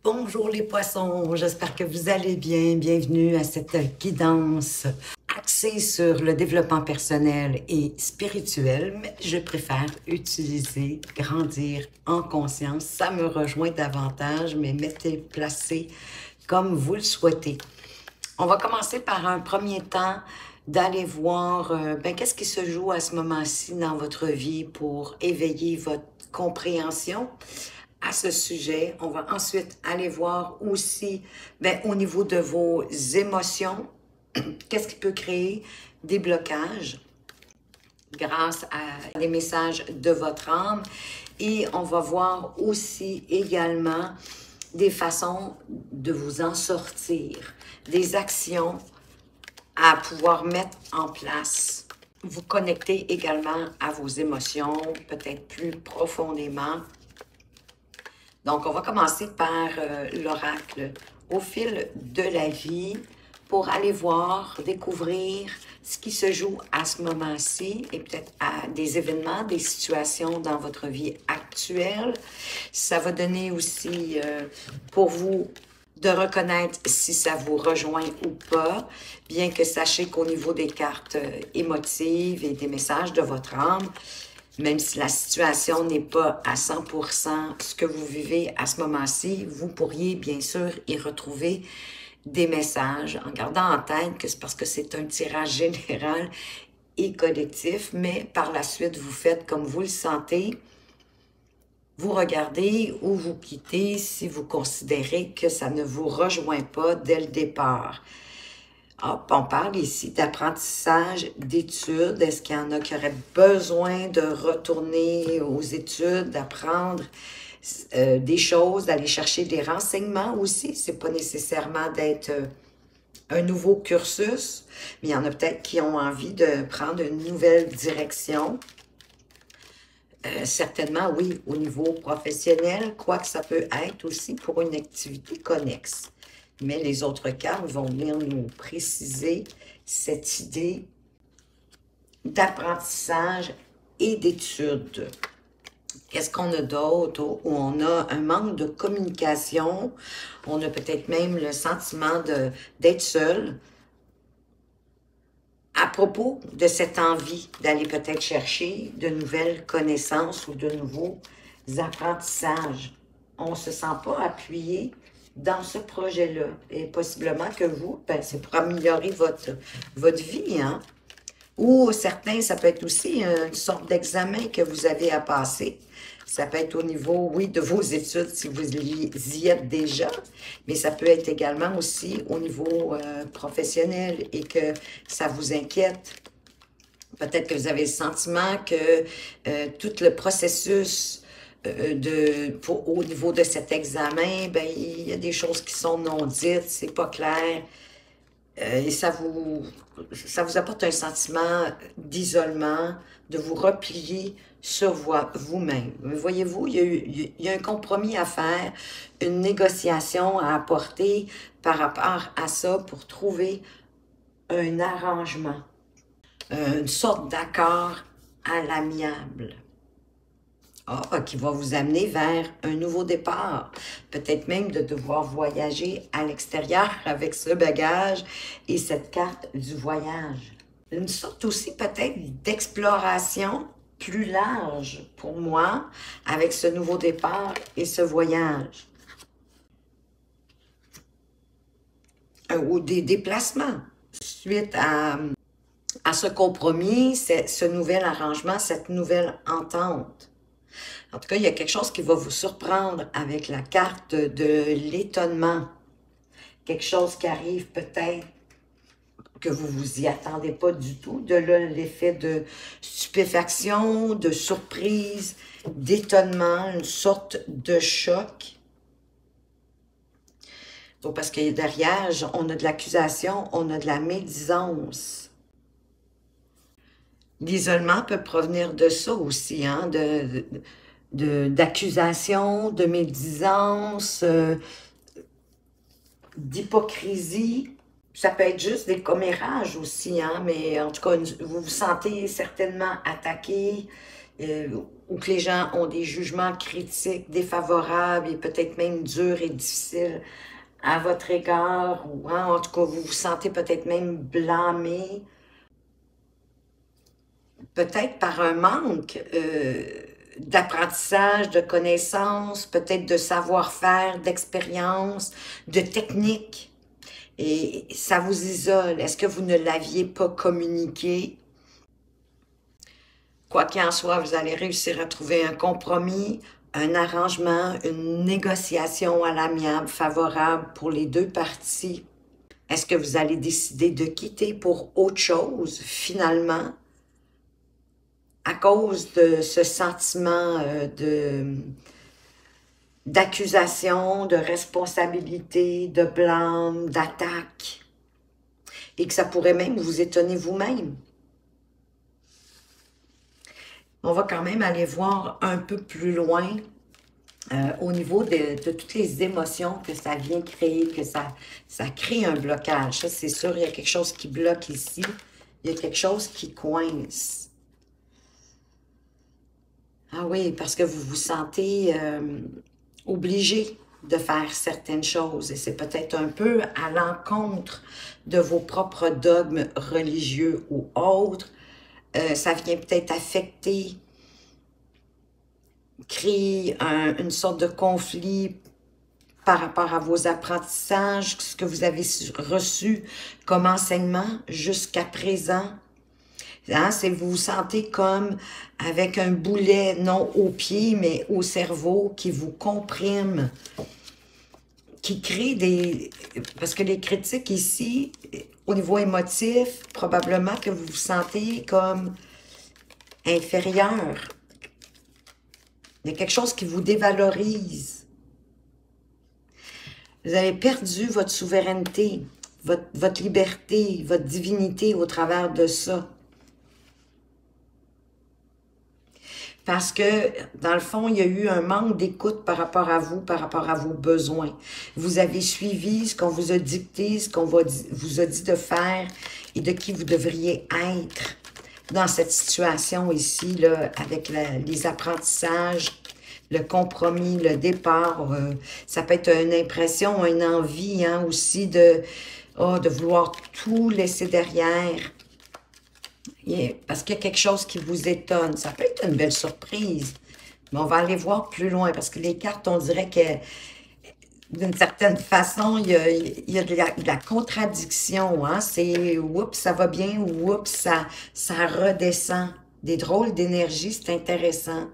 Bonjour les poissons, j'espère que vous allez bien. Bienvenue à cette guidance axée sur le développement personnel et spirituel, mais je préfère utiliser grandir en conscience. Ça me rejoint davantage, mais placé comme vous le souhaitez. On va commencer par un premier temps d'aller voir qu'est-ce qui se joue à ce moment-ci dans votre vie pour éveiller votre compréhension à ce sujet. On va ensuite aller voir aussi au niveau de vos émotions, qu'est-ce qui peut créer des blocages grâce à les messages de votre âme. Et on va voir aussi également des façons de vous en sortir, des actions à pouvoir mettre en place. Vous connecter également à vos émotions, peut-être plus profondément. Donc, on va commencer par l'oracle au fil de la vie pour aller voir, découvrir ce qui se joue à ce moment-ci et peut-être à des événements, des situations dans votre vie actuelle. Ça va donner aussi pour vous de reconnaître si ça vous rejoint ou pas, bien que sachez qu'au niveau des cartes émotives et des messages de votre âme, même si la situation n'est pas à 100% ce que vous vivez à ce moment-ci, vous pourriez bien sûr y retrouver des messages en gardant en tête que c'est parce que c'est un tirage général et collectif, mais par la suite, vous faites comme vous le sentez. Vous regardez ou vous quittez si vous considérez que ça ne vous rejoint pas dès le départ. On parle ici d'apprentissage, d'études. Est-ce qu'il y en a qui auraient besoin de retourner aux études, d'apprendre des choses, d'aller chercher des renseignements aussi? C'est pas nécessairement d'être un nouveau cursus, mais il y en a peut-être qui ont envie de prendre une nouvelle direction. Certainement, oui, au niveau professionnel, quoique ça peut être aussi pour une activité connexe. Mais les autres cartes vont venir nous préciser cette idée d'apprentissage et d'études. Qu'est-ce qu'on a d'autre? Où on a un manque de communication, on a peut-être même le sentiment d'être seul. À propos de cette envie d'aller peut-être chercher de nouvelles connaissances ou de nouveaux apprentissages, on ne se sent pas appuyé dans ce projet-là. Et possiblement que vous, c'est pour améliorer votre vie, hein? Ou certains, ça peut être aussi une sorte d'examen que vous avez à passer. Ça peut être au niveau, oui, de vos études si vous y êtes déjà, mais ça peut être également aussi au niveau professionnel et que ça vous inquiète. Peut-être que vous avez le sentiment que tout le processus au niveau de cet examen, il y a des choses qui sont non dites, c'est pas clair. Et ça vous apporte un sentiment d'isolement, de vous replier sur vous-même. Voyez-vous, il y a un compromis à faire, une négociation à apporter par rapport à ça pour trouver un arrangement, une sorte d'accord à l'amiable. Qui va vous amener vers un nouveau départ. Peut-être même de devoir voyager à l'extérieur avec ce bagage et cette carte du voyage. Une sorte aussi peut-être d'exploration plus large pour moi avec ce nouveau départ et ce voyage. Ou des déplacements suite à ce compromis, ce nouvel arrangement, cette nouvelle entente. En tout cas, il y a quelque chose qui va vous surprendre avec la carte de l'étonnement. Quelque chose qui arrive peut-être que vous vous y attendez pas du tout. De là, l'effet de stupéfaction, de surprise, d'étonnement, une sorte de choc. Donc, parce que derrière, on a de l'accusation, on a de la médisance. L'isolement peut provenir de ça aussi, hein, d'accusation, de médisance, d'hypocrisie. Ça peut être juste des commérages aussi, hein, mais en tout cas, vous vous sentez certainement attaqué ou que les gens ont des jugements critiques, défavorables et peut-être même durs et difficiles à votre égard, ou hein, en tout cas, vous vous sentez peut-être même blâmé, peut-être par un manque d'apprentissage, de connaissances, peut-être de savoir-faire, d'expérience, de technique. Et ça vous isole. Est-ce que vous ne l'aviez pas communiqué? Quoi qu'il en soit, vous allez réussir à trouver un compromis, un arrangement, une négociation à l'amiable favorable pour les deux parties. Est-ce que vous allez décider de quitter pour autre chose, finalement, à cause de ce sentiment d'accusation, de responsabilité, de blâme, d'attaque, et que ça pourrait même vous étonner vous-même? On va quand même aller voir un peu plus loin au niveau de toutes les émotions que ça vient créer, que ça crée un blocage. Ça, c'est sûr, il y a quelque chose qui bloque ici. Il y a quelque chose qui coince. Ah oui, parce que vous vous sentez obligé de faire certaines choses. Et c'est peut-être un peu à l'encontre de vos propres dogmes religieux ou autres. Ça vient peut-être affecter, créer une sorte de conflit par rapport à vos apprentissages, ce que vous avez reçu comme enseignement jusqu'à présent. Hein, c'est vous vous sentez comme avec un boulet, non au pied, mais au cerveau, qui vous comprime, qui crée des... Parce que les critiques ici, au niveau émotif, probablement que vous vous sentez comme inférieur. Il y a quelque chose qui vous dévalorise. Vous avez perdu votre souveraineté, votre liberté, votre divinité au travers de ça. Parce que, dans le fond, il y a eu un manque d'écoute par rapport à vous, par rapport à vos besoins. Vous avez suivi ce qu'on vous a dicté, ce qu'on vous a dit de faire et de qui vous devriez être dans cette situation ici, là, avec les apprentissages, le compromis, le départ. Ça peut être une impression, une envie hein, aussi de vouloir tout laisser derrière. Parce qu'il y a quelque chose qui vous étonne. Ça peut être une belle surprise. Mais on va aller voir plus loin. Parce que les cartes, on dirait que d'une certaine façon, il y a de la contradiction. Hein? C'est oups, ça va bien ou oups, ça redescend. Des drôles d'énergie, c'est intéressant.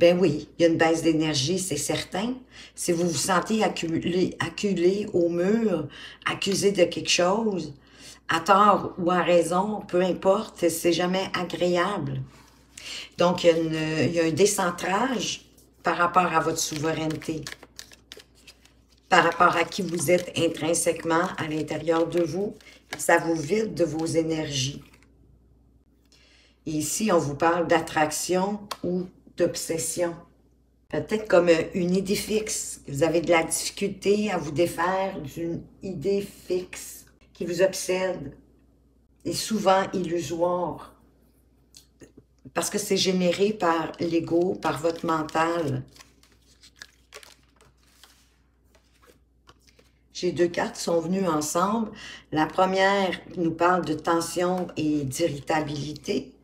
Ben oui, il y a une baisse d'énergie, c'est certain. Si vous vous sentez acculé au mur, accusé de quelque chose, à tort ou à raison, peu importe, c'est jamais agréable. Donc, il y a un décentrage par rapport à votre souveraineté, par rapport à qui vous êtes intrinsèquement à l'intérieur de vous. Ça vous vide de vos énergies. Et ici, on vous parle d'attraction ou d'obsession. Peut-être comme une idée fixe. Vous avez de la difficulté à vous défaire d'une idée fixe qui vous obsède, est souvent illusoire, parce que c'est généré par l'ego, par votre mental. J'ai deux cartes qui sont venues ensemble. La première nous parle de tension et d'irritabilité,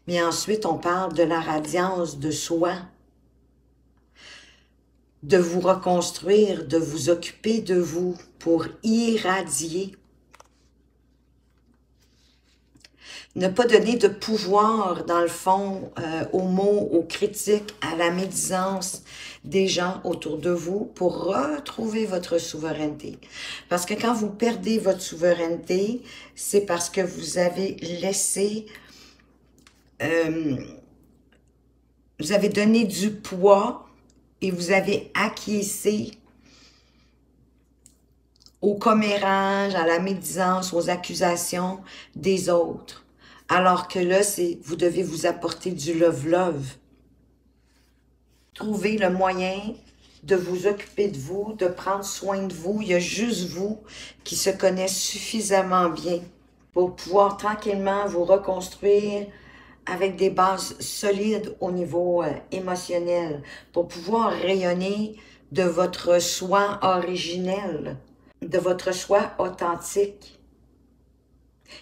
mais ensuite on parle de la radiance de soi, de vous reconstruire, de vous occuper de vous pour irradier. Ne pas donner de pouvoir, dans le fond, aux mots, aux critiques, à la médisance des gens autour de vous pour retrouver votre souveraineté. Parce que quand vous perdez votre souveraineté, c'est parce que vous avez laissé, vous avez donné du poids et vous avez acquiescé au commérage, à la médisance, aux accusations des autres. Alors que là, vous devez vous apporter du love-love. Trouvez le moyen de vous occuper de vous, de prendre soin de vous. Il y a juste vous qui se connaissez suffisamment bien pour pouvoir tranquillement vous reconstruire avec des bases solides au niveau émotionnel pour pouvoir rayonner de votre soi originel, de votre soi authentique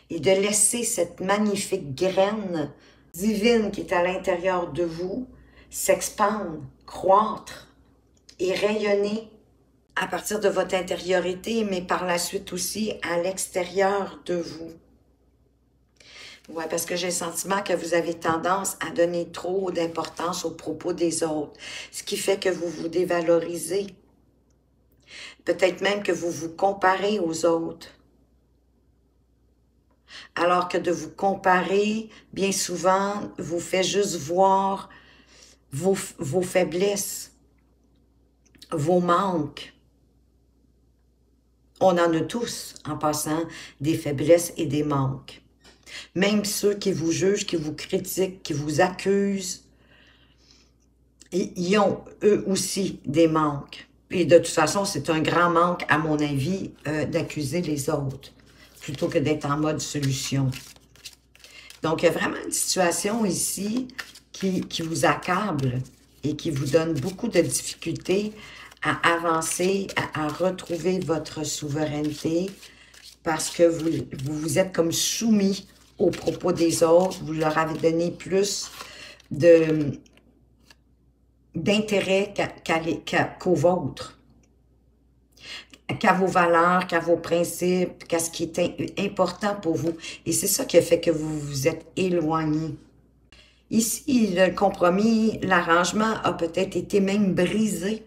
et de laisser cette magnifique graine divine qui est à l'intérieur de vous s'expandre, croître et rayonner à partir de votre intériorité, mais par la suite aussi à l'extérieur de vous. Ouais, parce que j'ai le sentiment que vous avez tendance à donner trop d'importance aux propos des autres, ce qui fait que vous vous dévalorisez. Peut-être même que vous vous comparez aux autres. Alors que de vous comparer, bien souvent, vous fait juste voir vos faiblesses, vos manques. On en a tous, en passant, des faiblesses et des manques. Même ceux qui vous jugent, qui vous critiquent, qui vous accusent, ils ont eux aussi des manques. Et de toute façon, c'est un grand manque, à mon avis, d'accuser les autres, plutôt que d'être en mode solution. Donc, il y a vraiment une situation ici qui vous accable et qui vous donne beaucoup de difficultés à avancer, à retrouver votre souveraineté, parce que vous êtes comme soumis aux propos des autres, vous leur avez donné plus d'intérêt qu'aux vôtres, qu'à vos valeurs, qu'à vos principes, qu'à ce qui est important pour vous. Et c'est ça qui a fait que vous vous êtes éloigné. Ici, le compromis, l'arrangement a peut-être été même brisé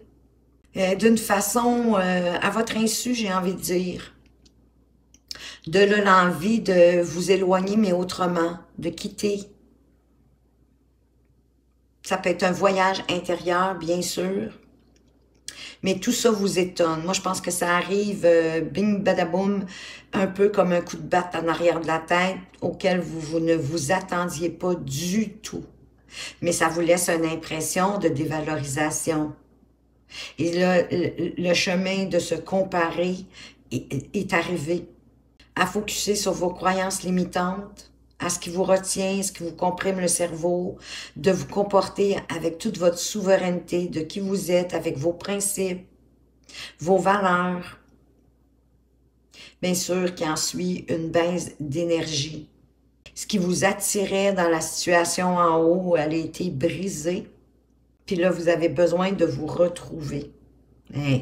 d'une façon à votre insu, j'ai envie de dire. De l'envie de vous éloigner, mais autrement, de quitter. Ça peut être un voyage intérieur, bien sûr. Mais tout ça vous étonne. Moi, je pense que ça arrive, bing, badaboum, un peu comme un coup de batte en arrière de la tête, auquel vous ne vous attendiez pas du tout. Mais ça vous laisse une impression de dévalorisation. Et là, le chemin de se comparer est arrivé. À focuser sur vos croyances limitantes, à ce qui vous retient, ce qui vous comprime le cerveau, de vous comporter avec toute votre souveraineté, de qui vous êtes, avec vos principes, vos valeurs. Bien sûr qu'il en suit une baisse d'énergie. Ce qui vous attirait dans la situation en haut, elle a été brisée. Puis là, vous avez besoin de vous retrouver. Hein,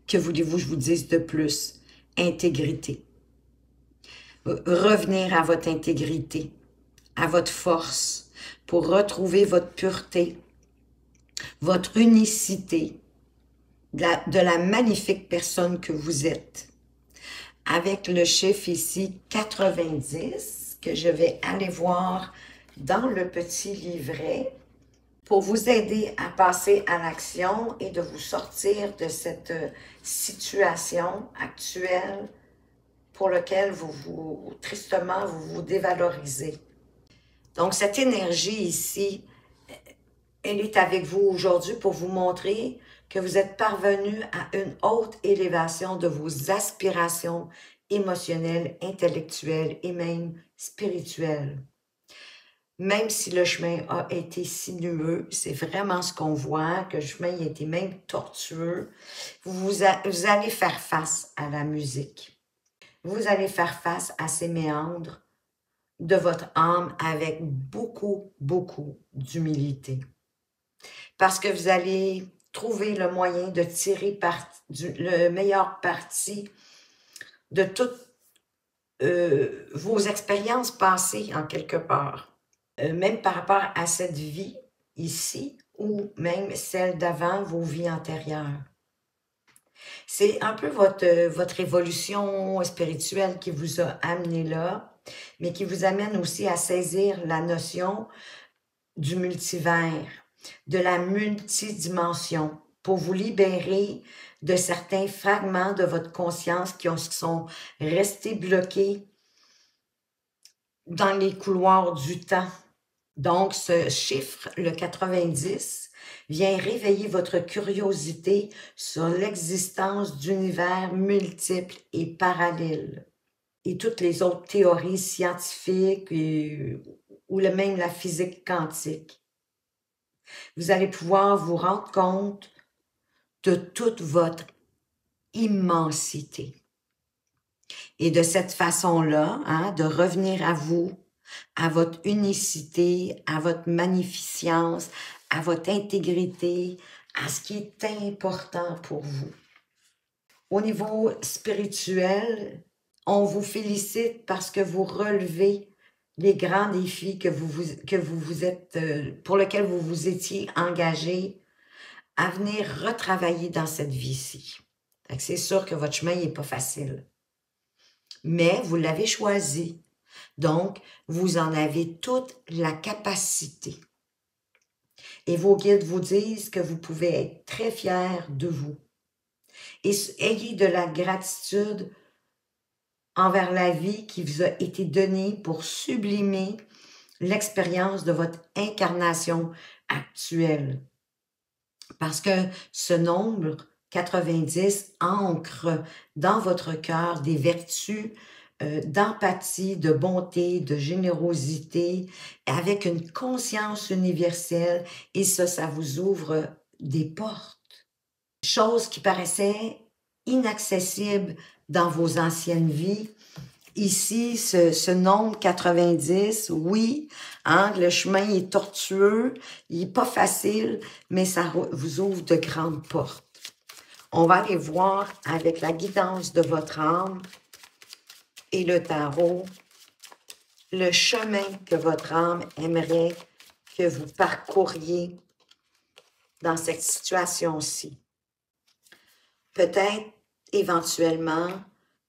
que voulez-vous que je vous dise de plus? Intégrité. Revenir à votre intégrité, à votre force, pour retrouver votre pureté, votre unicité, de la magnifique personne que vous êtes. Avec le chiffre ici 90, que je vais aller voir dans le petit livret, pour vous aider à passer à l'action et de vous sortir de cette situation actuelle pour laquelle tristement, vous vous dévalorisez. Donc, cette énergie ici, elle est avec vous aujourd'hui pour vous montrer que vous êtes parvenu à une haute élévation de vos aspirations émotionnelles, intellectuelles et même spirituelles. Même si le chemin a été sinueux, c'est vraiment ce qu'on voit, que le chemin a été même tortueux, vous allez faire face à la musique. Vous allez faire face à ces méandres de votre âme avec beaucoup, beaucoup d'humilité. Parce que vous allez trouver le moyen de tirer le meilleur parti de toutes vos expériences passées en quelque part. Même par rapport à cette vie ici, ou même celle d'avant, vos vies antérieures. C'est un peu votre évolution spirituelle qui vous a amené là, mais qui vous amène aussi à saisir la notion du multivers, de la multidimension, pour vous libérer de certains fragments de votre conscience qui sont restés bloqués dans les couloirs du temps. Donc, ce chiffre, le 90, vient réveiller votre curiosité sur l'existence d'univers multiples et parallèles. Et toutes les autres théories scientifiques ou même la physique quantique. Vous allez pouvoir vous rendre compte de toute votre immensité. Et de cette façon-là, hein, de revenir à vous, à votre unicité, à votre magnificence, à votre intégrité, à ce qui est important pour vous. Au niveau spirituel, on vous félicite parce que vous relevez les grands défis pour lesquels vous vous étiez engagé à venir retravailler dans cette vie-ci. C'est sûr que votre chemin n'est pas facile, mais vous l'avez choisi. Donc, vous en avez toute la capacité. Et vos guides vous disent que vous pouvez être très fiers de vous. Et ayez de la gratitude envers la vie qui vous a été donnée pour sublimer l'expérience de votre incarnation actuelle. Parce que ce nombre 90 ancre dans votre cœur des vertus d'empathie, de bonté, de générosité, avec une conscience universelle, et ça vous ouvre des portes. Choses qui paraissaient inaccessibles dans vos anciennes vies. Ici, ce nombre 90, oui, hein, le chemin est tortueux, il n'est pas facile, mais ça vous ouvre de grandes portes. On va aller voir avec la guidance de votre âme et le tarot, le chemin que votre âme aimerait que vous parcouriez dans cette situation-ci. Peut-être, éventuellement,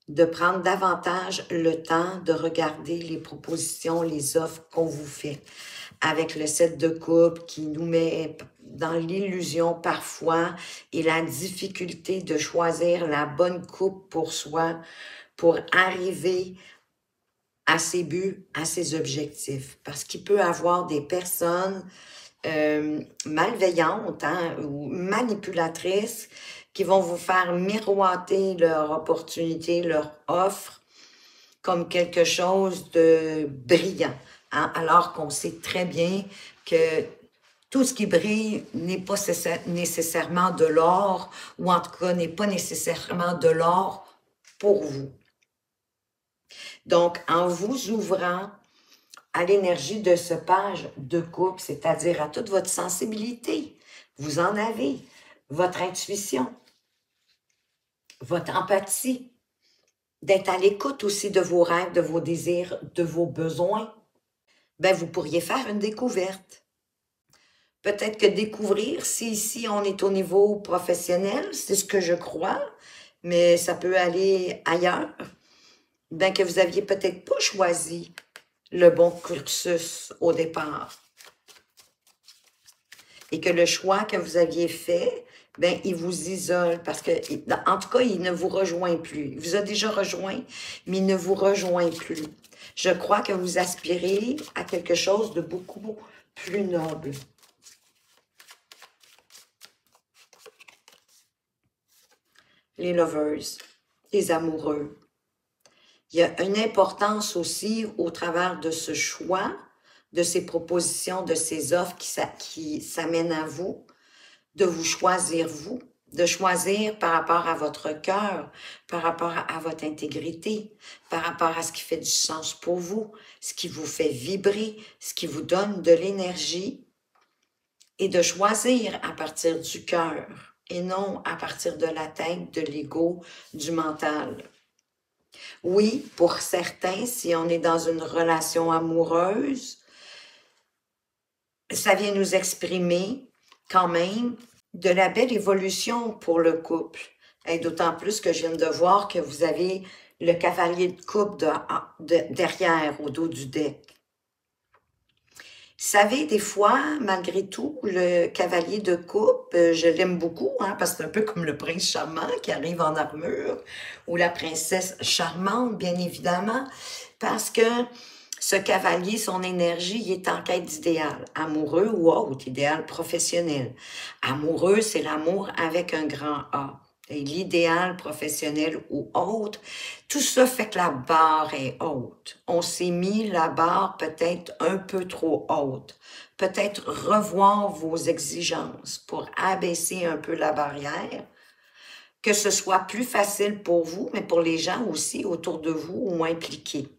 de prendre davantage le temps de regarder les propositions, les offres qu'on vous fait. Avec le 7 de coupe qui nous met dans l'illusion parfois et la difficulté de choisir la bonne coupe pour soi, pour arriver à ses buts, à ses objectifs. Parce qu'il peut y avoir des personnes malveillantes, hein, ou manipulatrices qui vont vous faire miroiter leur opportunité, leur offre comme quelque chose de brillant. Hein, alors qu'on sait très bien que tout ce qui brille n'est pas nécessairement de l'or, ou en tout cas n'est pas nécessairement de l'or pour vous. Donc, en vous ouvrant à l'énergie de ce page de coupe, c'est-à-dire à toute votre sensibilité, vous en avez, votre intuition, votre empathie, d'être à l'écoute aussi de vos rêves, de vos désirs, de vos besoins, ben vous pourriez faire une découverte. Peut-être que découvrir, si ici on est au niveau professionnel, c'est ce que je crois, mais ça peut aller ailleurs, bien que vous aviez peut-être pas choisi le bon cursus au départ. Et que le choix que vous aviez fait, ben il vous isole parce que, en tout cas, il ne vous rejoint plus. Il vous a déjà rejoint, mais il ne vous rejoint plus. Je crois que vous aspirez à quelque chose de beaucoup plus noble. Les lovers, les amoureux. Il y a une importance aussi au travers de ce choix, de ces propositions, de ces offres qui s'amènent à vous, de vous choisir vous, de choisir par rapport à votre cœur, par rapport à votre intégrité, par rapport à ce qui fait du sens pour vous, ce qui vous fait vibrer, ce qui vous donne de l'énergie, et de choisir à partir du cœur et non à partir de la tête, de l'ego, du mental. Oui, pour certains, si on est dans une relation amoureuse, ça vient nous exprimer quand même de la belle évolution pour le couple. Et d'autant plus que je viens de voir que vous avez le cavalier de coupe derrière, au dos du deck. Vous savez, des fois, malgré tout, le cavalier de coupe, je l'aime beaucoup, hein, parce que c'est un peu comme le prince charmant qui arrive en armure, ou la princesse charmante, bien évidemment, parce que ce cavalier, son énergie, il est en quête d'idéal. Amoureux ou autre, idéal professionnel. Amoureux, c'est l'amour avec un grand A. et l'idéal professionnel ou autre, tout ça fait que la barre est haute. On s'est mis la barre peut-être un peu trop haute. Peut-être revoir vos exigences pour abaisser un peu la barrière, que ce soit plus facile pour vous, mais pour les gens aussi autour de vous ou impliqués.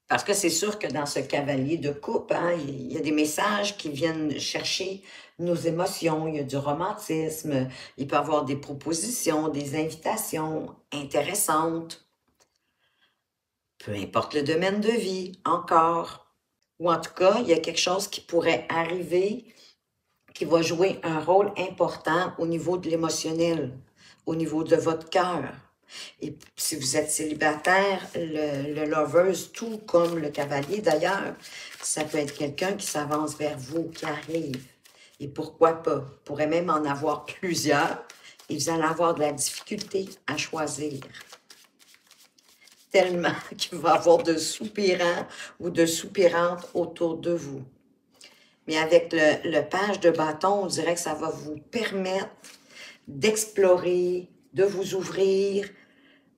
Parce que c'est sûr que dans ce cavalier de coupe, hein, il y a des messages qui viennent chercher nos émotions, il y a du romantisme, il peut y avoir des propositions, des invitations intéressantes, peu importe le domaine de vie, encore. Ou en tout cas, il y a quelque chose qui pourrait arriver qui va jouer un rôle important au niveau de l'émotionnel, au niveau de votre cœur. Et si vous êtes célibataire, le lovers, tout comme le cavalier d'ailleurs, ça peut être quelqu'un qui s'avance vers vous, qui arrive. Et pourquoi pas? Vous pourrez même en avoir plusieurs et vous allez avoir de la difficulté à choisir. Tellement qu'il va y avoir de soupirants ou de soupirantes autour de vous. Mais avec le page de bâton, on dirait que ça va vous permettre d'explorer, de vous ouvrir,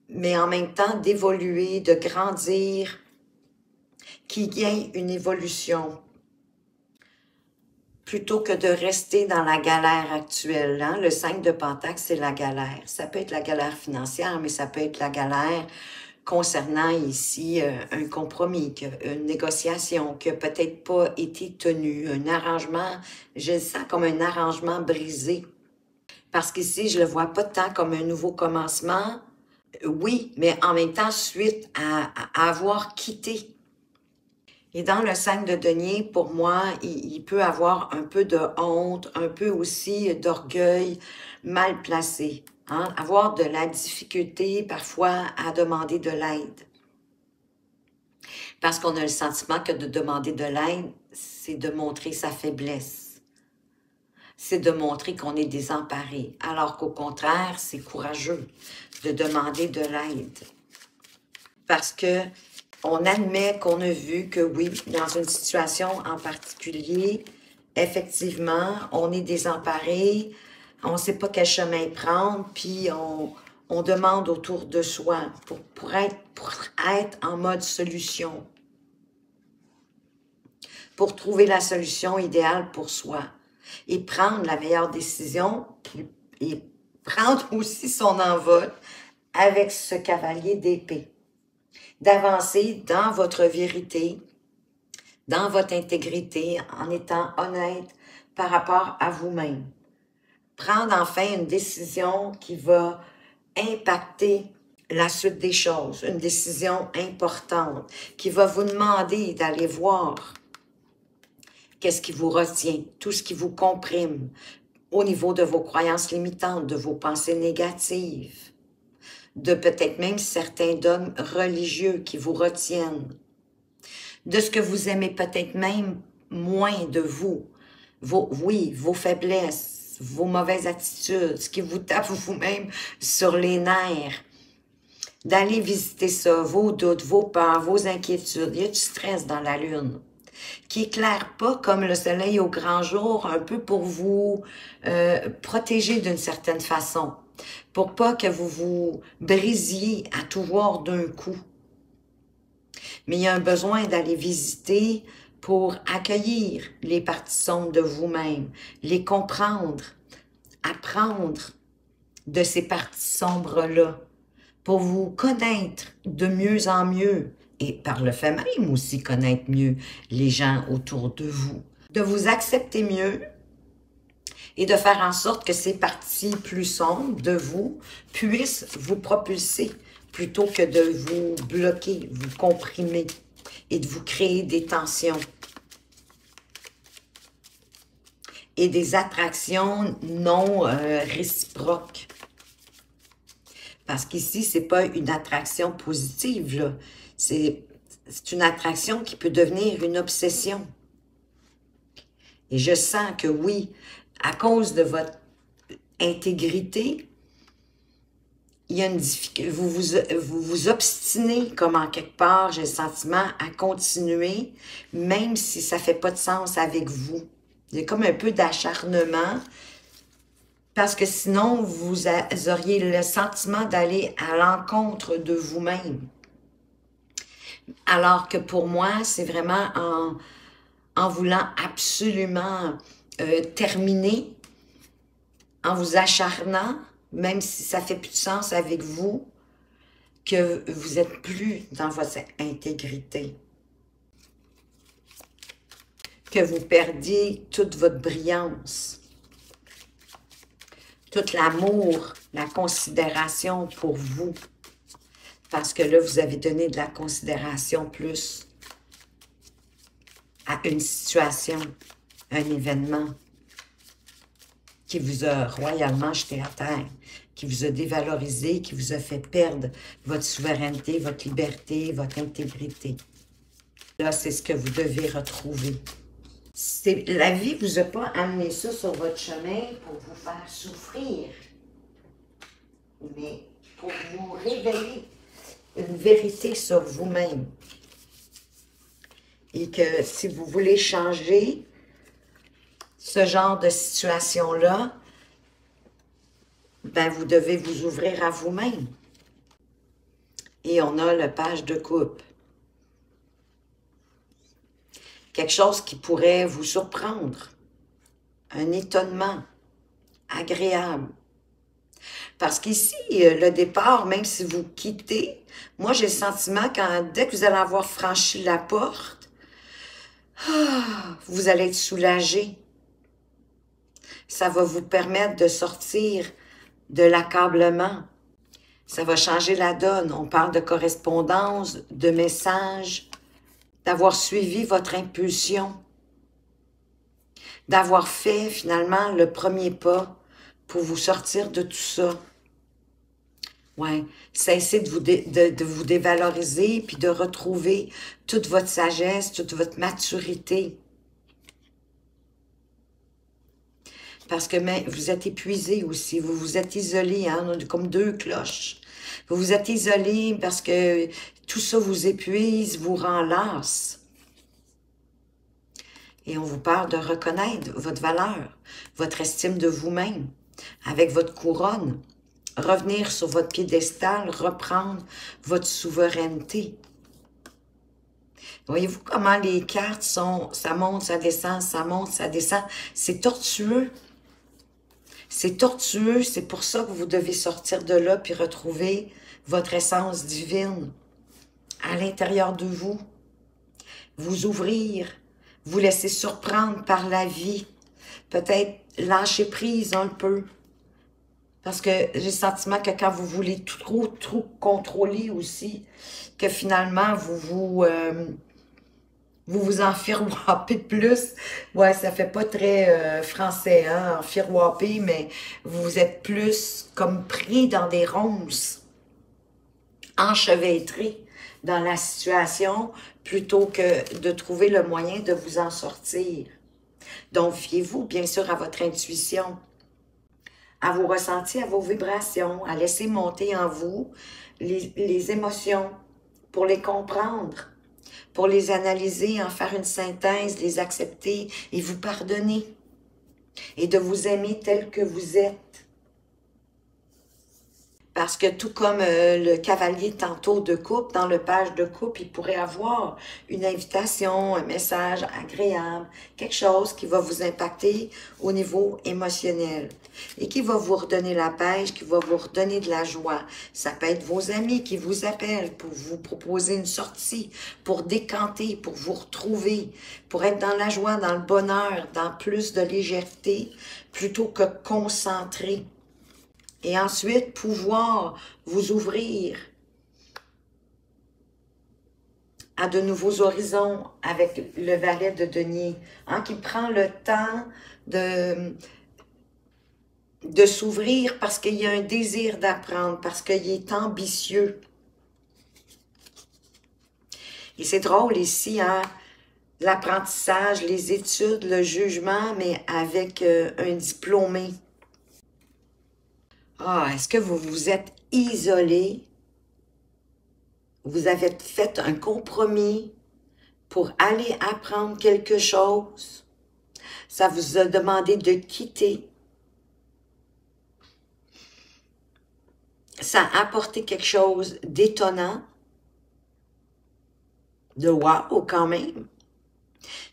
mais en même temps d'évoluer, de grandir, qu'il y ait une évolution, plutôt que de rester dans la galère actuelle. Hein? Le 5 de Pentacle, c'est la galère. Ça peut être la galère financière, mais ça peut être la galère concernant ici un compromis, une négociation qui n'a peut-être pas été tenue, un arrangement, je le sens comme un arrangement brisé. Parce qu'ici, je ne le vois pas tant comme un nouveau commencement, oui, mais en même temps, suite à avoir quitté. Et dans le 5 de denier, pour moi, il peut avoir un peu de honte, un peu aussi d'orgueil mal placé. Hein? Avoir de la difficulté parfois à demander de l'aide. Parce qu'on a le sentiment que de demander de l'aide, c'est de montrer sa faiblesse. C'est de montrer qu'on est désemparé. Alors qu'au contraire, c'est courageux de demander de l'aide. Parce que on admet qu'on a vu que oui, dans une situation en particulier, effectivement, on est désemparé, on ne sait pas quel chemin prendre, puis on demande autour de soi pour être en mode solution, pour trouver la solution idéale pour soi et prendre la meilleure décision et prendre aussi son envol avec ce cavalier d'épée. D'avancer dans votre vérité, dans votre intégrité, en étant honnête par rapport à vous-même. Prendre enfin une décision qui va impacter la suite des choses, une décision importante, qui va vous demander d'aller voir qu'est-ce qui vous retient, tout ce qui vous comprime au niveau de vos croyances limitantes, de vos pensées négatives, de peut-être même certains dogmes religieux qui vous retiennent, de ce que vous aimez peut-être même moins de vous, vos faiblesses, vos mauvaises attitudes, ce qui vous tape vous-même sur les nerfs, d'aller visiter ça, vos doutes, vos peurs, vos inquiétudes. Il y a du stress dans la lune qui éclaire pas comme le soleil au grand jour, un peu pour vous protéger d'une certaine façon, pour pas que vous vous brisiez à tout voir d'un coup. Mais il y a un besoin d'aller visiter pour accueillir les parties sombres de vous-même, les comprendre, apprendre de ces parties sombres-là, pour vous connaître de mieux en mieux, et par le fait même aussi connaître mieux les gens autour de vous, de vous accepter mieux et de faire en sorte que ces parties plus sombres de vous puissent vous propulser plutôt que de vous bloquer, vous comprimer et de vous créer des tensions et des attractions non réciproques. Parce qu'ici, c'est pas une attraction positive, là. C'est une attraction qui peut devenir une obsession. Et je sens que oui, à cause de votre intégrité, il y a une difficulté. Vous vous obstinez comme en quelque part, j'ai le sentiment, à continuer, même si ça fait pas de sens avec vous. Il y a comme un peu d'acharnement, Parce que sinon, vous auriez le sentiment d'aller à l'encontre de vous-même. Alors que pour moi, c'est vraiment en voulant absolument terminer, en vous acharnant, même si ça fait plus de sens avec vous, que vous n'êtes plus dans votre intégrité. Que vous perdiez toute votre brillance, tout l'amour, la considération pour vous. Parce que là, vous avez donné de la considération plus à une situation, un événement qui vous a royalement jeté à terre, qui vous a dévalorisé, qui vous a fait perdre votre souveraineté, votre liberté, votre intégrité. Là, c'est ce que vous devez retrouver. La vie ne vous a pas amené ça sur votre chemin pour vous faire souffrir, mais pour vous révéler une vérité sur vous-même. Et que si vous voulez changer ce genre de situation-là, ben vous devez vous ouvrir à vous-même. Et on a le page de coupe. Quelque chose qui pourrait vous surprendre. Un étonnement agréable. Parce qu'ici, le départ, même si vous quittez, moi j'ai le sentiment que dès que vous allez avoir franchi la porte, vous allez être soulagé. Ça va vous permettre de sortir de l'accablement. Ça va changer la donne. On parle de correspondance, de messages, d'avoir suivi votre impulsion, d'avoir fait finalement le premier pas pour vous sortir de tout ça. Ouais, cessez de vous dévaloriser puis de retrouver toute votre sagesse, toute votre maturité. Parce que vous êtes épuisé aussi, vous vous êtes isolé, hein, comme deux cloches. Vous vous êtes isolé parce que tout ça vous épuise, vous rend lasse. Et on vous parle de reconnaître votre valeur, votre estime de vous-même, avec votre couronne. Revenir sur votre piédestal, reprendre votre souveraineté. Voyez-vous comment les cartes sont, ça monte, ça descend, ça monte, ça descend. C'est tortueux. C'est tortueux, c'est pour ça que vous devez sortir de là puis retrouver votre essence divine à l'intérieur de vous. Vous ouvrir, vous laisser surprendre par la vie. Peut-être lâcher prise un peu. Parce que j'ai le sentiment que quand vous voulez trop contrôler aussi, que finalement vous enfiroipez plus. Ouais, ça fait pas très français, hein, enfiroiper, mais vous êtes plus comme pris dans des ronces, enchevêtrés dans la situation, plutôt que de trouver le moyen de vous en sortir. Donc, fiez-vous bien sûr à votre intuition, à vos ressentis, à vos vibrations, à laisser monter en vous les émotions pour les comprendre, pour les analyser, en faire une synthèse, les accepter et vous pardonner et de vous aimer tel que vous êtes. Parce que tout comme le cavalier tantôt de coupe, dans le page de coupe, il pourrait avoir une invitation, un message agréable, quelque chose qui va vous impacter au niveau émotionnel et qui va vous redonner la pêche, qui va vous redonner de la joie. Ça peut être vos amis qui vous appellent pour vous proposer une sortie, pour décanter, pour vous retrouver, pour être dans la joie, dans le bonheur, dans plus de légèreté, plutôt que concentré. Et ensuite, pouvoir vous ouvrir à de nouveaux horizons avec le valet de denier, hein, qui prend le temps de s'ouvrir parce qu'il y a un désir d'apprendre, parce qu'il est ambitieux. Et c'est drôle ici, hein, l'apprentissage, les études, le jugement, mais avec un diplômé. Ah, est-ce que vous vous êtes isolé? Vous avez fait un compromis pour aller apprendre quelque chose? Ça vous a demandé de quitter ça a apporté quelque chose d'étonnant, de wow quand même,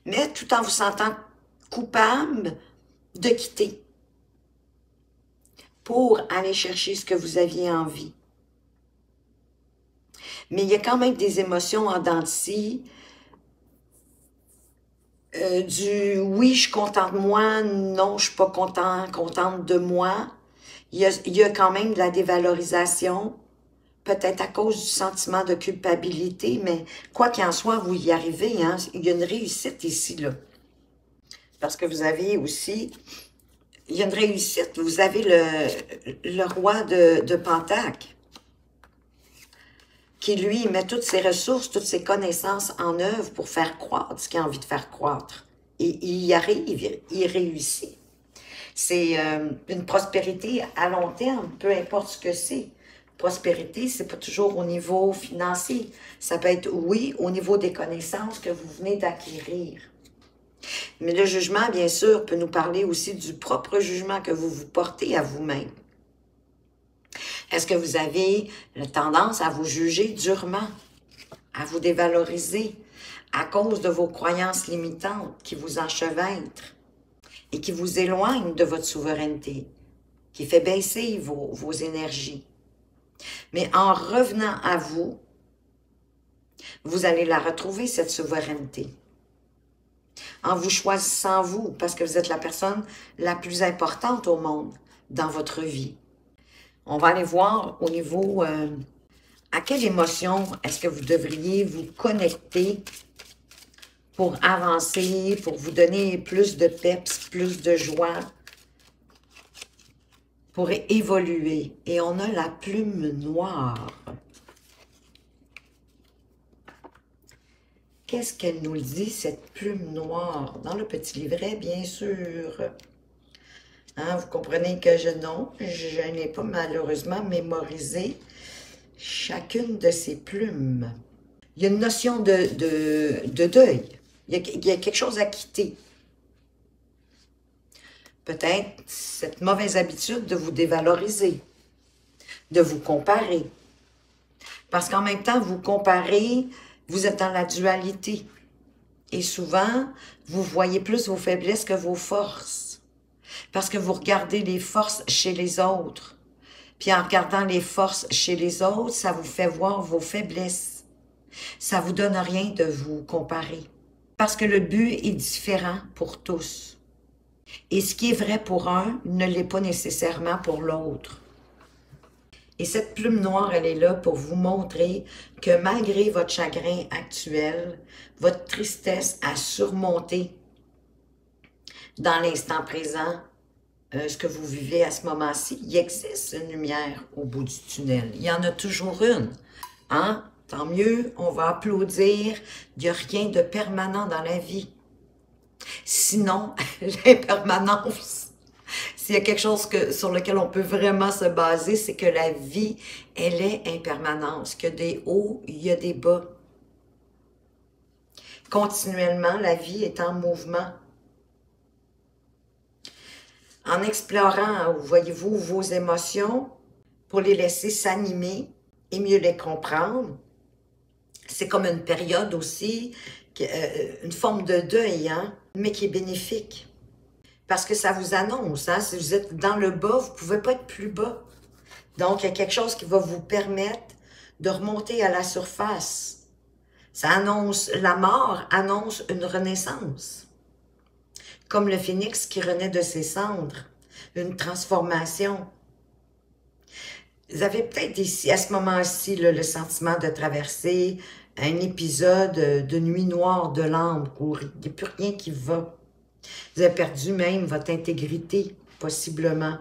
mais tout en vous sentant coupable de quitter pour aller chercher ce que vous aviez envie. Mais il y a quand même des émotions en dents de scie, du oui, je suis contente de moi, non, je suis pas contente de moi. Il y a quand même de la dévalorisation, peut-être à cause du sentiment de culpabilité, mais quoi qu'il en soit, vous y arrivez, hein? Il y a une réussite ici, là. Parce que vous avez aussi, il y a une réussite, vous avez le roi de Pentacle, qui lui met toutes ses ressources, toutes ses connaissances en œuvre pour faire croître ce qu'il a envie de faire croître. Et il y arrive, il réussit. C'est une prospérité à long terme, peu importe ce que c'est. Prospérité, c'est pas toujours au niveau financier. Ça peut être, oui, au niveau des connaissances que vous venez d'acquérir. Mais le jugement, bien sûr, peut nous parler aussi du propre jugement que vous vous portez à vous-même. Est-ce que vous avez la tendance à vous juger durement, à vous dévaloriser à cause de vos croyances limitantes qui vous enchevêtrent et qui vous éloignent de votre souveraineté, qui fait baisser vos énergies? Mais en revenant à vous, vous allez la retrouver, cette souveraineté. En vous choisissant vous, parce que vous êtes la personne la plus importante au monde dans votre vie. On va aller voir au niveau, à quelle émotion est-ce que vous devriez vous connecter pour avancer, pour vous donner plus de peps, plus de joie, pour évoluer. Et on a la plume noire. Qu'est-ce qu'elle nous dit, cette plume noire? Dans le petit livret, bien sûr. Hein, vous comprenez que je n'ai pas malheureusement mémorisé chacune de ces plumes. Il y a une notion de deuil. Il y a quelque chose à quitter. Peut-être cette mauvaise habitude de vous dévaloriser, de vous comparer. Parce qu'en même temps, vous comparez, vous êtes dans la dualité. Et souvent, vous voyez plus vos faiblesses que vos forces. Parce que vous regardez les forces chez les autres. Puis en regardant les forces chez les autres, ça vous fait voir vos faiblesses. Ça vous donne rien de vous comparer. Parce que le but est différent pour tous. Et ce qui est vrai pour un ne l'est pas nécessairement pour l'autre. Et cette plume noire, elle est là pour vous montrer que malgré votre chagrin actuel, votre tristesse à surmonter dans l'instant présent, ce que vous vivez à ce moment-ci, il existe une lumière au bout du tunnel. Il y en a toujours une. Hein? Tant mieux, on va applaudir. Il n'y a rien de permanent dans la vie. Sinon, l'impermanence, s'il y a quelque chose sur lequel on peut vraiment se baser, c'est que la vie, elle est impermanence. Qu'il y a des hauts, il y a des bas. Continuellement, la vie est en mouvement. En explorant, voyez-vous, vos émotions, pour les laisser s'animer et mieux les comprendre, c'est comme une période aussi, une forme de deuil, hein, mais qui est bénéfique. Parce que ça vous annonce, hein, si vous êtes dans le bas, vous ne pouvez pas être plus bas. Donc, il y a quelque chose qui va vous permettre de remonter à la surface. Ça annonce, la mort annonce une renaissance. Comme le phénix qui renaît de ses cendres, une transformation. Vous avez peut-être ici, à ce moment-ci, le sentiment de traverser un épisode de nuit noire de l'âme, où il n'y a plus rien qui va. Vous avez perdu même votre intégrité, possiblement.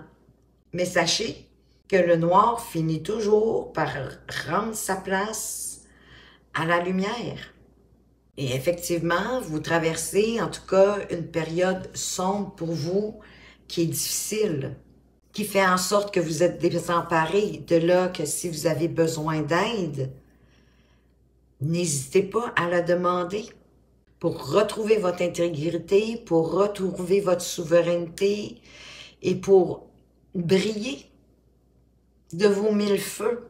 Mais sachez que le noir finit toujours par rendre sa place à la lumière. Et effectivement, vous traversez en tout cas une période sombre pour vous qui est difficile, qui fait en sorte que vous êtes désemparés. De là que si vous avez besoin d'aide, n'hésitez pas à la demander pour retrouver votre intégrité, pour retrouver votre souveraineté et pour briller. de vos mille feux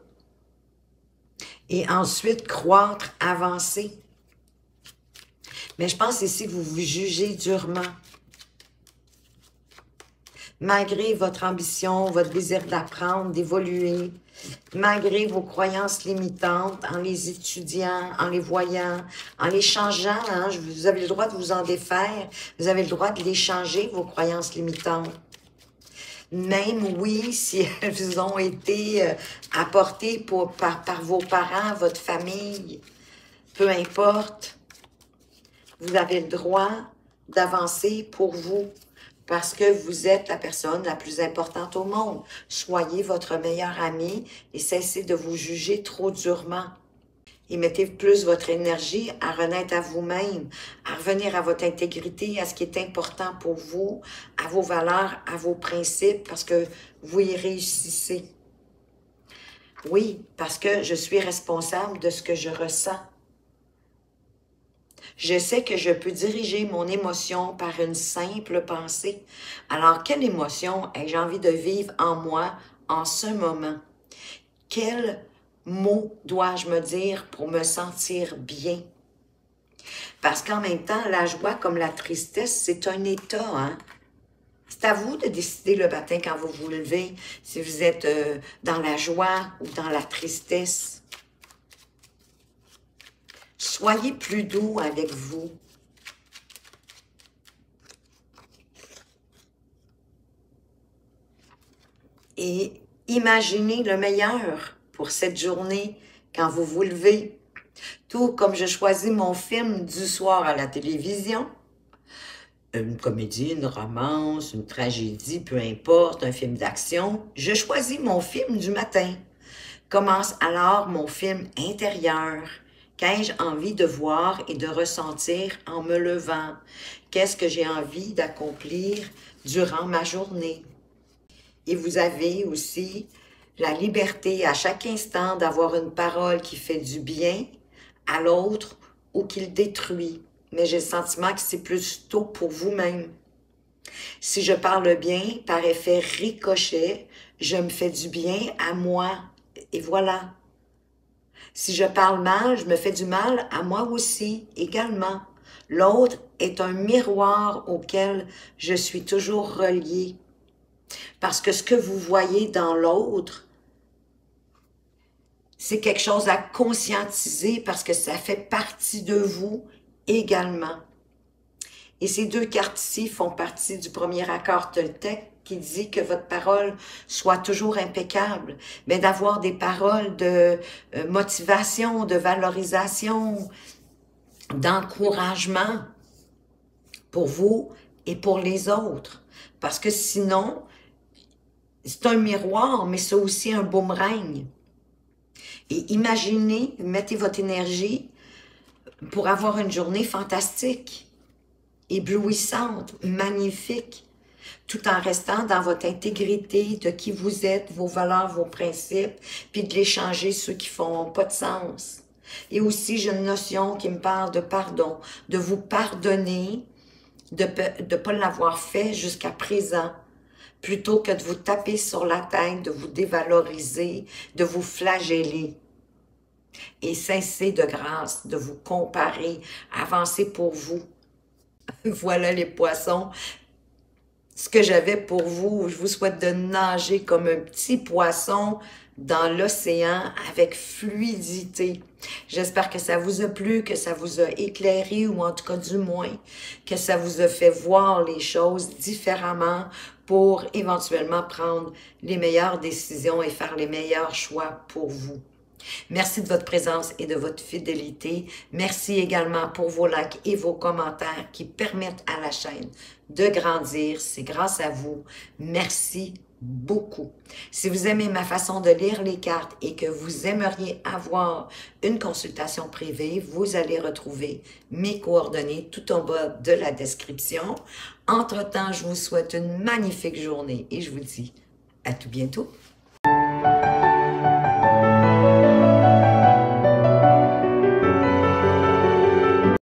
et ensuite croître, avancer. Mais je pense ici que vous vous jugez durement. Malgré votre ambition, votre désir d'apprendre, d'évoluer, malgré vos croyances limitantes, en les étudiant, en les voyant, en les changeant, hein, vous avez le droit de vous en défaire, vous avez le droit de les changer, vos croyances limitantes. Même, oui, si elles vous ont été apportées par vos parents, votre famille, peu importe, vous avez le droit d'avancer pour vous parce que vous êtes la personne la plus importante au monde. Soyez votre meilleur ami et cessez de vous juger trop durement. Et mettez plus votre énergie à renaître à vous-même, à revenir à votre intégrité, à ce qui est important pour vous, à vos valeurs, à vos principes, parce que vous y réussissez. Oui, parce que je suis responsable de ce que je ressens. Je sais que je peux diriger mon émotion par une simple pensée. Alors, quelle émotion ai-je envie de vivre en moi en ce moment? Quel mot dois-je me dire pour me sentir bien? Parce qu'en même temps, la joie comme la tristesse, c'est un état, hein? C'est à vous de décider le matin quand vous vous levez, si vous êtes dans la joie ou dans la tristesse. Soyez plus doux avec vous. Et imaginez le meilleur pour cette journée quand vous vous levez. Tout comme je choisis mon film du soir à la télévision, une comédie, une romance, une tragédie, peu importe, un film d'action, je choisis mon film du matin. Commence alors mon film intérieur. Qu'ai-je envie de voir et de ressentir en me levant? Qu'est-ce que j'ai envie d'accomplir durant ma journée? Et vous avez aussi la liberté à chaque instant d'avoir une parole qui fait du bien à l'autre ou qui le détruit. Mais j'ai le sentiment que c'est plutôt pour vous-même. Si je parle bien, par effet ricochet, je me fais du bien à moi. Et voilà. Si je parle mal, je me fais du mal à moi aussi, également. L'autre est un miroir auquel je suis toujours reliée. Parce que ce que vous voyez dans l'autre, c'est quelque chose à conscientiser parce que ça fait partie de vous également. Et ces deux cartes ici font partie du premier accord Toltec qui dit que votre parole soit toujours impeccable, mais d'avoir des paroles de motivation, de valorisation, d'encouragement pour vous et pour les autres. Parce que sinon, c'est un miroir, mais c'est aussi un boomerang. Et imaginez, mettez votre énergie pour avoir une journée fantastique, éblouissante, magnifique, tout en restant dans votre intégrité de qui vous êtes, vos valeurs, vos principes, puis de les changer ceux qui font pas de sens. Et aussi, j'ai une notion qui me parle de pardon, de vous pardonner, de ne pas l'avoir fait jusqu'à présent, plutôt que de vous taper sur la tête, de vous dévaloriser, de vous flageller. Et cessez de grâce de vous comparer, avancez pour vous. Voilà les poissons, ce que j'avais pour vous. Je vous souhaite de nager comme un petit poisson dans l'océan avec fluidité. J'espère que ça vous a plu, que ça vous a éclairé ou en tout cas du moins que ça vous a fait voir les choses différemment pour éventuellement prendre les meilleures décisions et faire les meilleurs choix pour vous. Merci de votre présence et de votre fidélité. Merci également pour vos likes et vos commentaires qui permettent à la chaîne de grandir. C'est grâce à vous. Merci beaucoup. Si vous aimez ma façon de lire les cartes et que vous aimeriez avoir une consultation privée, vous allez retrouver mes coordonnées tout en bas de la description. Entre-temps, je vous souhaite une magnifique journée et je vous dis à tout bientôt.